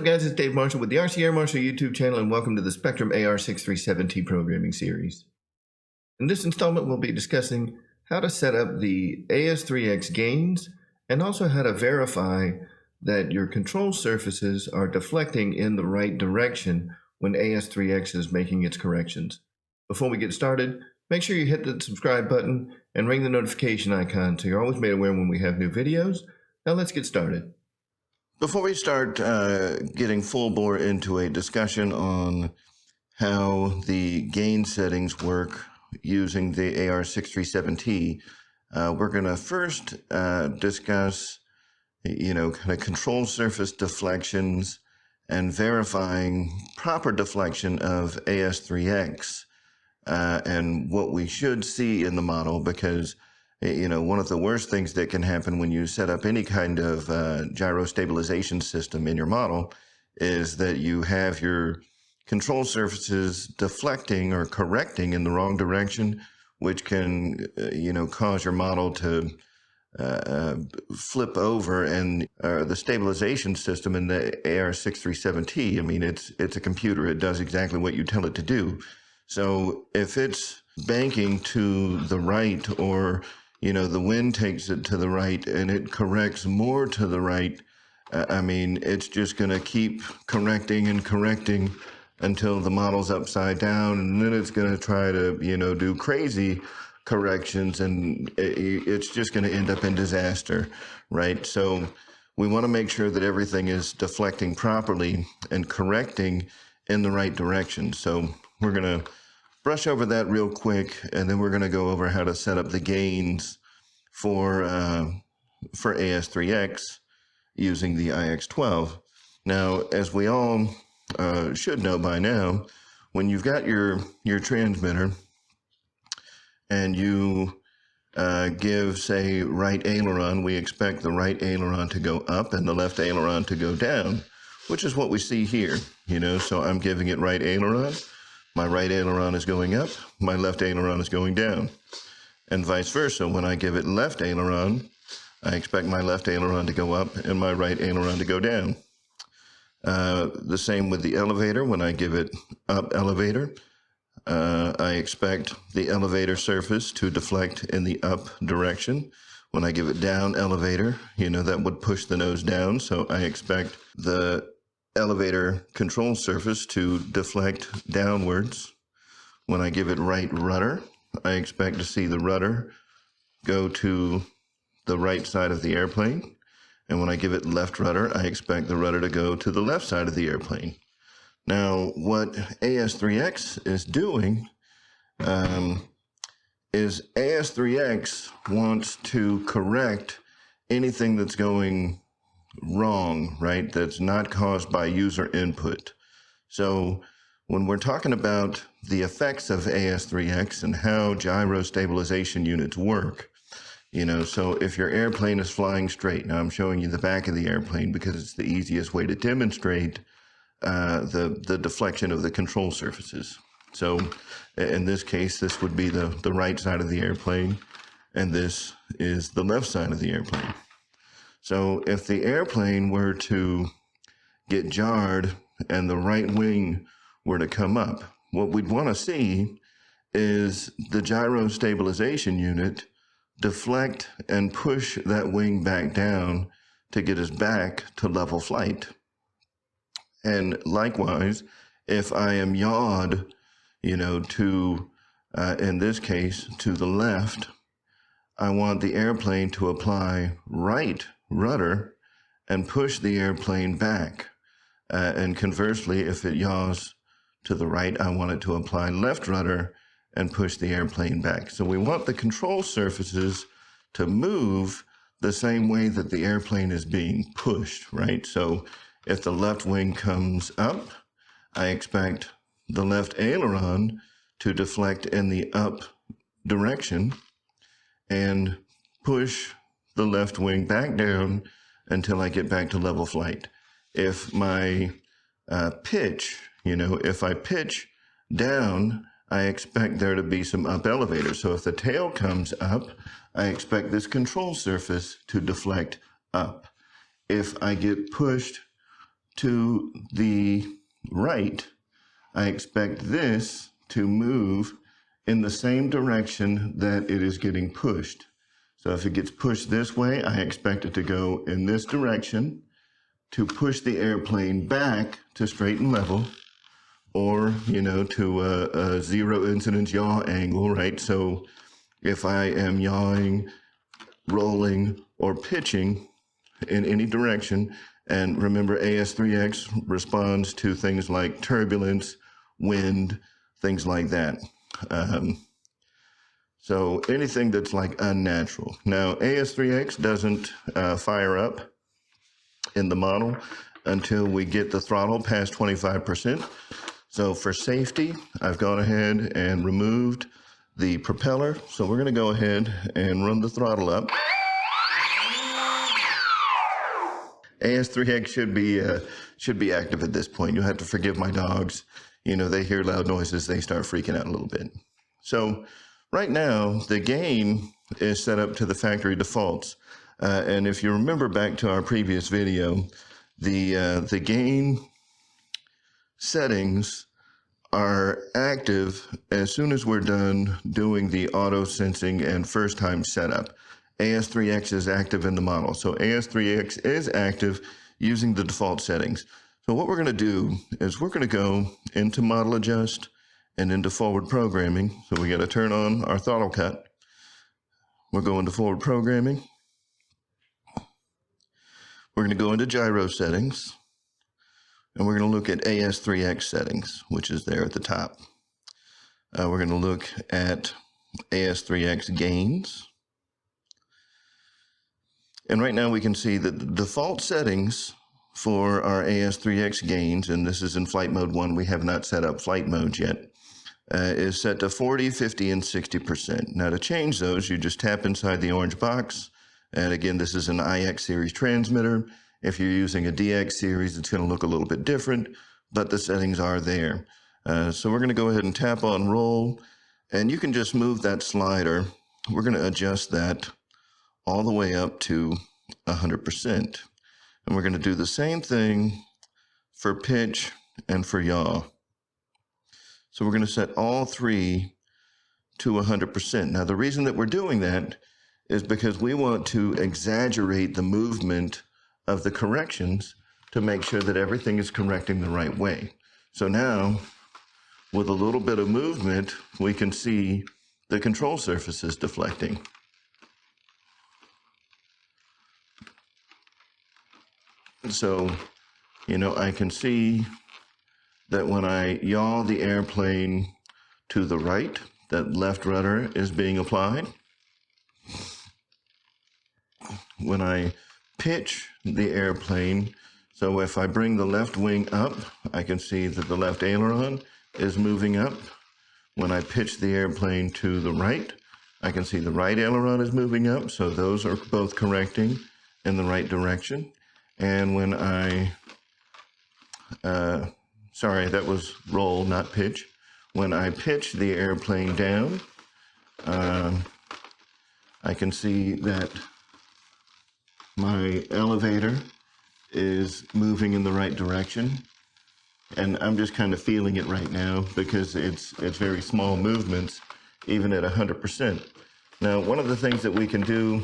up, guys? It's Dave Marshall with the RC Marshall YouTube channel, and welcome to the Spektrum AR637T Programming Series. In this installment, we'll be discussing how to set up the AS3X Gains and also how to verify that your control surfaces are deflecting in the right direction when AS3X is making its corrections. Before we get started, make sure you hit the subscribe button and ring the notification icon so you're always made aware when we have new videos. Now let's get started. Before we start getting full bore into a discussion on how the gain settings work using the AR637T, we're going to first discuss, kind of control surface deflections and verifying proper deflection of AS3X and what we should see in the model, because one of the worst things that can happen when you set up any kind of gyro stabilization system in your model is that you have your control surfaces deflecting or correcting in the wrong direction, which can, cause your model to flip over. And the stabilization system in the AR637T, I mean, it's a computer. It does exactly what you tell it to do. So if it's banking to the right, or the wind takes it to the right and it corrects more to the right, it's just going to keep correcting and correcting until the model's upside down, and then it's going to try to, do crazy corrections, and it's just going to end up in disaster, right? So we want to make sure that everything is deflecting properly and correcting in the right direction. So we're going to brush over that real quick, and then we're going to go over how to set up the gains for AS3X using the IX12. Now, as we all should know by now, when you've got your transmitter and you give, say, right aileron, we expect the right aileron to go up and the left aileron to go down, which is what we see here. So I'm giving it right aileron. My right aileron is going up, my left aileron is going down, and vice versa. When I give it left aileron, I expect my left aileron to go up and my right aileron to go down. The same with the elevator. When I give it up elevator, I expect the elevator surface to deflect in the up direction. When I give it down elevator, that would push the nose down, so I expect the elevator control surface to deflect downwards. When I give it right rudder, I expect to see the rudder go to the right side of the airplane. And when I give it left rudder, I expect the rudder to go to the left side of the airplane. Now, what AS3X is doing is AS3X wants to correct anything that's going wrong, right? That's not caused by user input. So when we're talking about the effects of AS3X and how gyro stabilization units work, so if your airplane is flying straight, now I'm showing you the back of the airplane because it's the easiest way to demonstrate the deflection of the control surfaces. So in this case, this would be the right side of the airplane, and this is the left side of the airplane. So if the airplane were to get jarred and the right wing were to come up, what we'd want to see is the gyro stabilization unit deflect and push that wing back down to get us back to level flight. And likewise, if I am yawed, to, in this case, to the left, I want the airplane to apply right rudder and push the airplane back. And conversely, if it yaws to the right, I want it to apply left rudder and push the airplane back. So we want the control surfaces to move the same way that the airplane is being pushed, right? So if the left wing comes up, I expect the left aileron to deflect in the up direction and push the left wing back down until I get back to level flight. If my pitch, if I pitch down, I expect there to be some up elevator. So if the tail comes up, I expect this control surface to deflect up. If I get pushed to the right, I expect this to move in the same direction that it is getting pushed. So if it gets pushed this way, I expect it to go in this direction to push the airplane back to straight and level, or, you know, to a zero incidence yaw angle, right? So if I am yawing, rolling, or pitching in any direction, and remember AS3X responds to things like turbulence, wind, things like that. So anything that's like unnatural. Now AS3X doesn't fire up in the model until we get the throttle past 25%. So for safety, I've gone ahead and removed the propeller. So we're gonna go ahead and run the throttle up. AS3X should be active at this point. You'll have to forgive my dogs. You know, they hear loud noises, they start freaking out a little bit. So right now, the gain is set up to the factory defaults. And if you remember back to our previous video, the gain settings are active as soon as we're done doing the auto sensing and first time setup. AS3X is active in the model. So AS3X is active using the default settings. So what we're going to do is we're going to go into model adjust and into forward programming. So we got to turn on our throttle cut. We're going to forward programming. We're going to go into gyro settings, and we're going to look at AS3X settings, which is there at the top. We're going to look at AS3X Gains. And right now we can see that the default settings for our AS3X Gains, and this is in flight mode 1, we have not set up flight modes yet, is set to 40, 50, and 60%. Now to change those, you just tap inside the orange box. And again, this is an IX series transmitter. If you're using a DX series, it's going to look a little bit different, but the settings are there. So we're going to go ahead and tap on roll, and you can just move that slider. We're going to adjust that all the way up to 100%. And we're going to do the same thing for pitch and for yaw. So we're going to set all three to 100%. Now the reason that we're doing that is because we want to exaggerate the movement of the corrections to make sure that everything is correcting the right way. So now, with a little bit of movement, we can see the control surfaces deflecting. So, you know, I can see that when I yaw the airplane to the right, that left rudder is being applied. When I pitch the airplane, so if I bring the left wing up, I can see that the left aileron is moving up. When I pitch the airplane to the right, I can see the right aileron is moving up, so those are both correcting in the right direction. And when I, sorry, that was roll, not pitch. When I pitch the airplane down, I can see that my elevator is moving in the right direction. And I'm just kind of feeling it right now because it's very small movements, even at 100%. Now, one of the things that we can do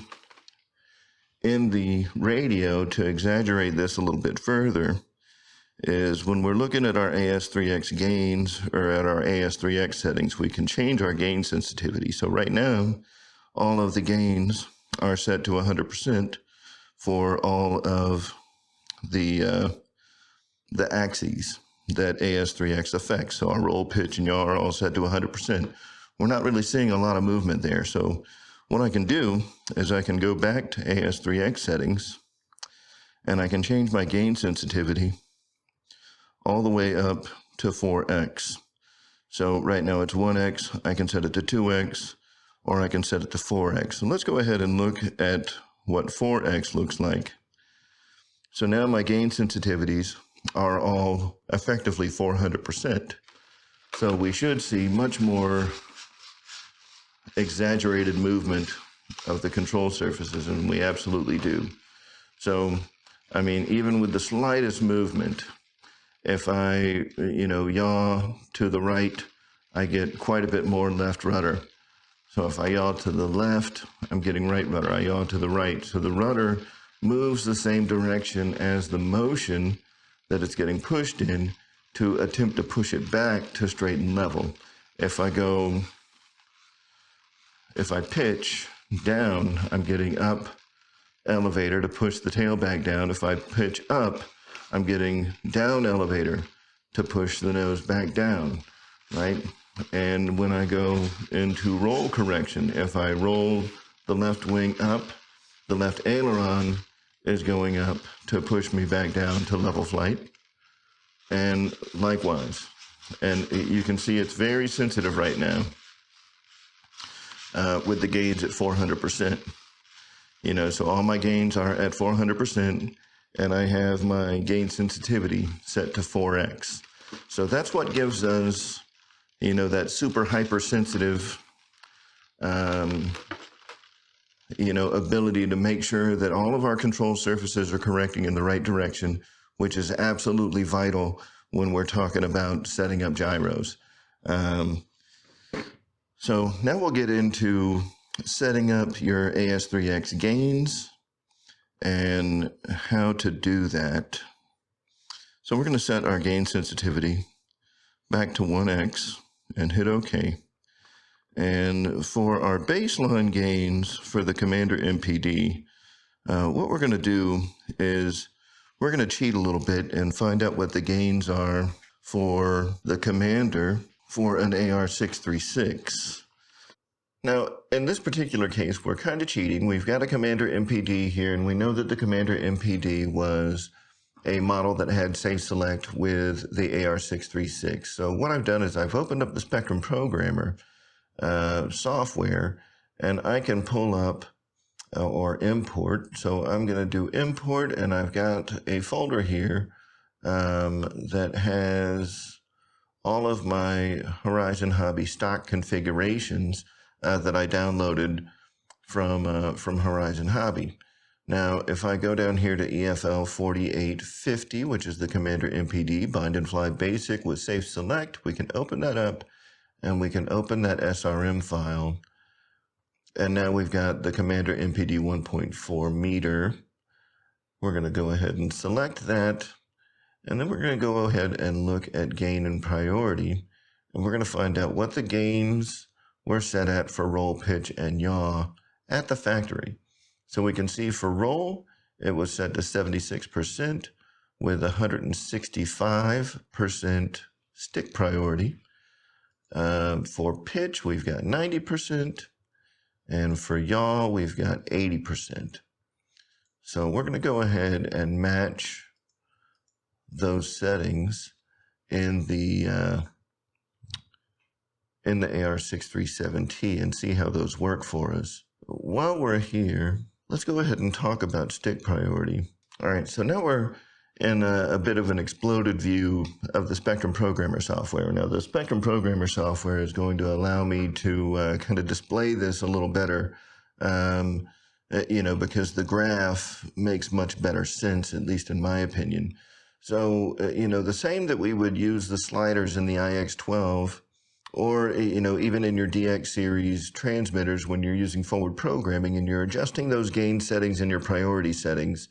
in the radio to exaggerate this a little bit further is when we're looking at our AS3X gains or at our AS3X settings, we can change our gain sensitivity. So right now, all of the gains are set to 100% for all of the axes that AS3X affects. So our roll, pitch, and yaw are all set to 100%. We're not really seeing a lot of movement there. So what I can do is I can go back to AS3X settings, and I can change my gain sensitivity all the way up to 4x. So right now it's 1x, I can set it to 2x, or I can set it to 4x. So let's go ahead and look at what 4x looks like. So now my gain sensitivities are all effectively 400%. So we should see much more exaggerated movement of the control surfaces, and we absolutely do. So I mean, even with the slightest movement, if I, yaw to the right, I get quite a bit more left rudder. So if I yaw to the left, I'm getting right rudder. I yaw to the right. So the rudder moves the same direction as the motion that it's getting pushed in to attempt to push it back to straight and level. If I pitch down, I'm getting up elevator to push the tail back down. If I pitch up, I'm getting down elevator to push the nose back down, right? And when I go into roll correction, if I roll the left wing up, the left aileron is going up to push me back down to level flight, and likewise. And you can see it's very sensitive right now with the gauge at 400%. So all my gains are at 400%, and I have my gain sensitivity set to 4x. So that's what gives us, that super hypersensitive, ability to make sure that all of our control surfaces are correcting in the right direction, which is absolutely vital when we're talking about setting up gyros. So now we'll get into setting up your AS3X gains and how to do that. So we're going to set our gain sensitivity back to 1x and hit OK. And for our baseline gains for the Commander MPD, what we're going to do is we're going to cheat a little bit and find out what the gains are for the Commander for an AR636. Now, in this particular case, we're kind of cheating. We've got a Commander MPD here, and we know that the Commander MPD was a model that had Safe Select with the AR636. So what I've done is I've opened up the Spektrum Programmer software, and I can pull up or import. So I'm going to do import, and I've got a folder here that has all of my Horizon Hobby stock configurations that I downloaded from Horizon Hobby. Now, if I go down here to EFL 4850, which is the Commander MPD Bind and Fly Basic with Safe Select, we can open that up, and we can open that SRM file. And now we've got the Commander MPD 1.4 meter. We're going to go ahead and select that, and then we're going to go ahead and look at gain and priority, and we're going to find out what the gains were set at for roll, pitch, and yaw at the factory. So we can see for roll, it was set to 76% with 165% stick priority. For pitch, we've got 90%, and for yaw, we've got 80%. So we're going to go ahead and match those settings in the AR637T and see how those work for us. While we're here, let's go ahead and talk about stick priority. All right, so now we're in a bit of an exploded view of the Spektrum Programmer software. Now, the Spektrum Programmer software is going to allow me to kind of display this a little better, because the graph makes much better sense, at least in my opinion. So, the same that we would use the sliders in the IX12, or, even in your DX series transmitters when you're using forward programming and you're adjusting those gain settings and your priority settings,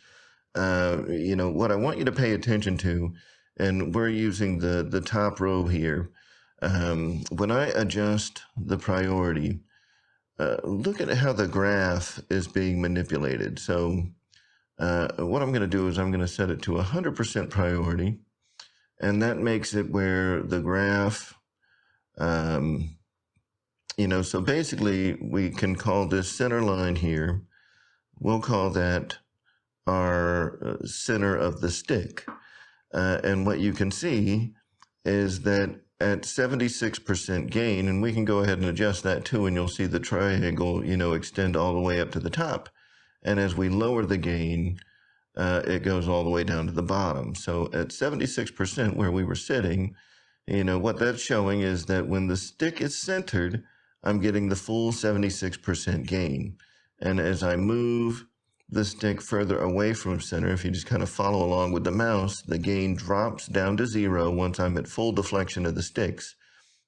what I want you to pay attention to, and we're using the top row here. When I adjust the priority, look at how the graph is being manipulated. So what I'm going to do is I'm going to set it to 100% priority, and that makes it where the graph, so basically we can call this center line here, we'll call that our center of the stick. And what you can see is that at 76% gain, and we can go ahead and adjust that too, and you'll see the triangle, extend all the way up to the top. And as we lower the gain, it goes all the way down to the bottom. So at 76% where we were sitting, what that's showing is that when the stick is centered, I'm getting the full 76% gain. And as I move the stick further away from center, if you just kind of follow along with the mouse, the gain drops down to 0 once I'm at full deflection of the sticks.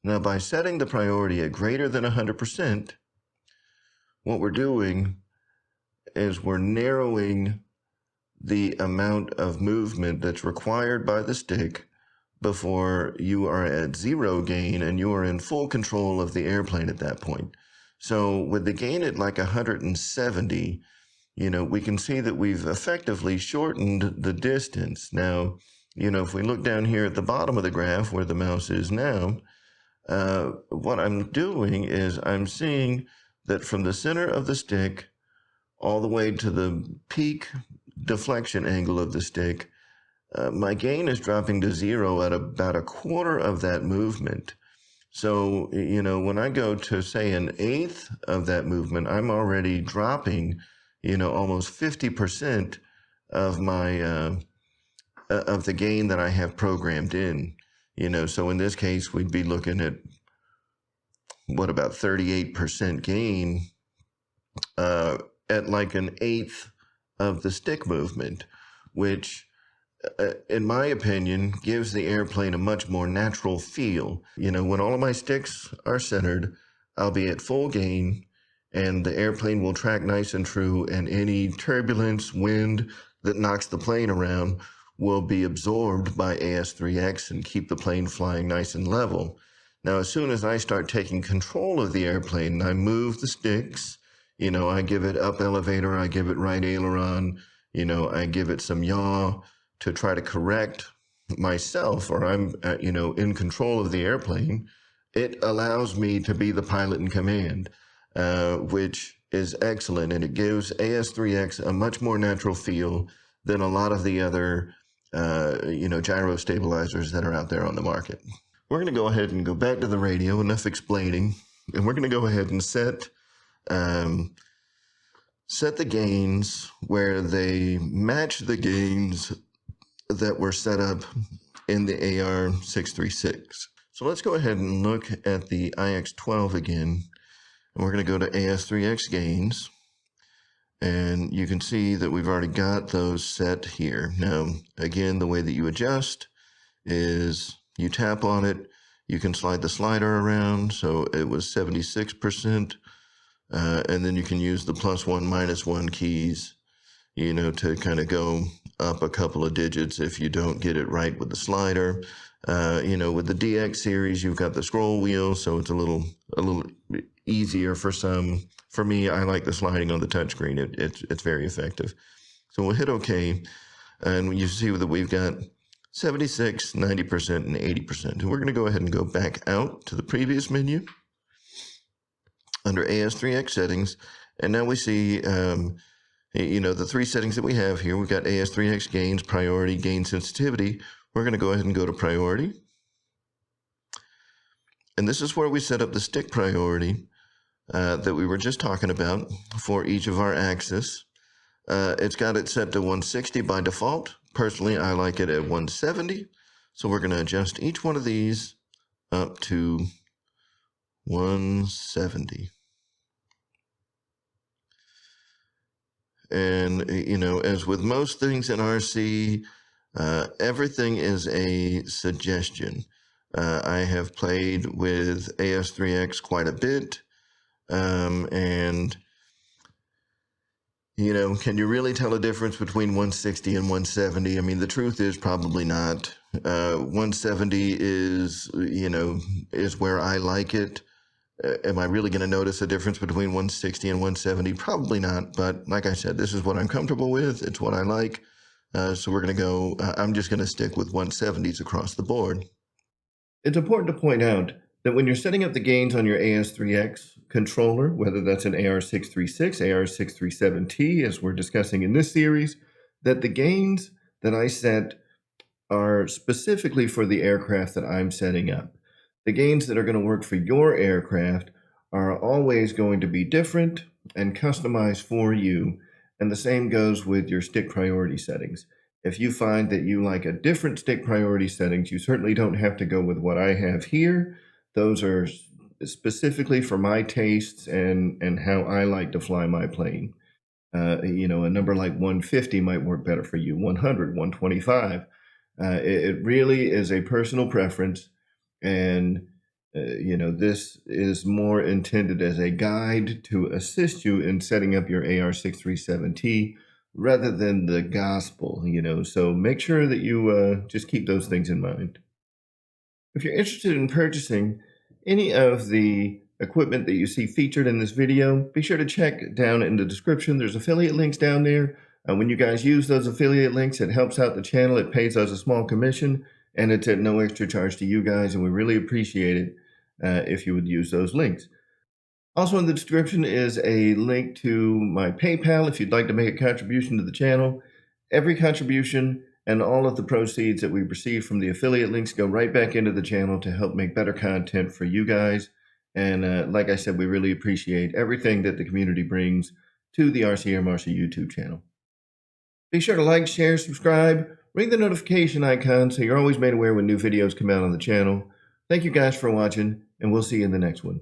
Now, by setting the priority at greater than 100%, what we're doing is we're narrowing the amount of movement that's required by the stick before you are at 0 gain and you are in full control of the airplane at that point. So with the gain at like 170, we can see that we've effectively shortened the distance. Now, if we look down here at the bottom of the graph where the mouse is now, what I'm doing is I'm seeing that from the center of the stick all the way to the peak deflection angle of the stick, my gain is dropping to 0 at about a quarter of that movement. So, when I go to, say, an eighth of that movement, I'm already dropping, almost 50% of my, of the gain that I have programmed in. So in this case, we'd be looking at, what, about 38% gain at like an eighth of the stick movement, which in my opinion, gives the airplane a much more natural feel. When all of my sticks are centered, I'll be at full gain, and the airplane will track nice and true, and any turbulence, wind that knocks the plane around will be absorbed by AS3X and keep the plane flying nice and level. Now, as soon as I start taking control of the airplane, I move the sticks, I give it up elevator, I give it right aileron, I give it some yaw, to try to correct myself, or I'm, in control of the airplane. It allows me to be the pilot in command, which is excellent, and it gives AS3X a much more natural feel than a lot of the other, gyro stabilizers that are out there on the market. We're going to go ahead and go back to the radio, enough explaining, and we're going to go ahead and set the gains where they match the gains that were set up in the AR636. So let's go ahead and look at the IX12 again, and we're going to go to AS3X Gains, and you can see that we've already got those set here. Now, again, the way that you adjust is you tap on it, you can slide the slider around, so it was 76%, and then you can use the +1, -1 keys, to kind of go up a couple of digits if you don't get it right with the slider. With the DX series, you've got the scroll wheel, so it's a little easier for some. For me, I like the sliding on the touchscreen. It's very effective. So we'll hit OK, and you see that we've got 76, 90%, and 80%. And we're going to go ahead and go back out to the previous menu under AS3X settings, and now we see the three settings that we have here. We've got AS3X gains, priority, gain sensitivity. We're going to go ahead and go to priority. And this is where we set up the stick priority that we were just talking about for each of our axes. It's got it set to 160 by default. Personally, I like it at 170. So we're going to adjust each one of these up to 170. And, as with most things in RC, everything is a suggestion. I have played with AS3X quite a bit, and, can you really tell a difference between 160 and 170? I mean, the truth is probably not. 170 is, is where I like it. Am I really going to notice a difference between 160 and 170? Probably not, but like I said, this is what I'm comfortable with. It's what I like. So we're going to go, I'm just going to stick with 170s across the board. It's important to point out that when you're setting up the gains on your AS3X controller, whether that's an AR636, AR637T, as we're discussing in this series, that the gains that I set are specifically for the aircraft that I'm setting up. The gains that are going to work for your aircraft are always going to be different and customized for you, and the same goes with your stick priority settings. If you find that you like a different stick priority settings, you certainly don't have to go with what I have here. Those are specifically for my tastes and how I like to fly my plane. You know, a number like 150 might work better for you, 100, 125. It really is a personal preference, and you know, this is more intended as a guide to assist you in setting up your AR637T rather than the gospel, you know. So make sure that you just keep those things in mind. If you're interested in purchasing any of the equipment that you see featured in this video, be sure to check down in the description. There's affiliate links down there. When you guys use those affiliate links, it helps out the channel. It pays us a small commission, and it's at no extra charge to you guys, and we really appreciate it if you would use those links. Also in the description is a link to my PayPal if you'd like to make a contribution to the channel. Every contribution and all of the proceeds that we receive from the affiliate links go right back into the channel to help make better content for you guys. And like I said, we really appreciate everything that the community brings to the RCA Marcia YouTube channel. Be sure to like, share, subscribe, ring the notification icon so you're always made aware when new videos come out on the channel. Thank you guys for watching, and we'll see you in the next one.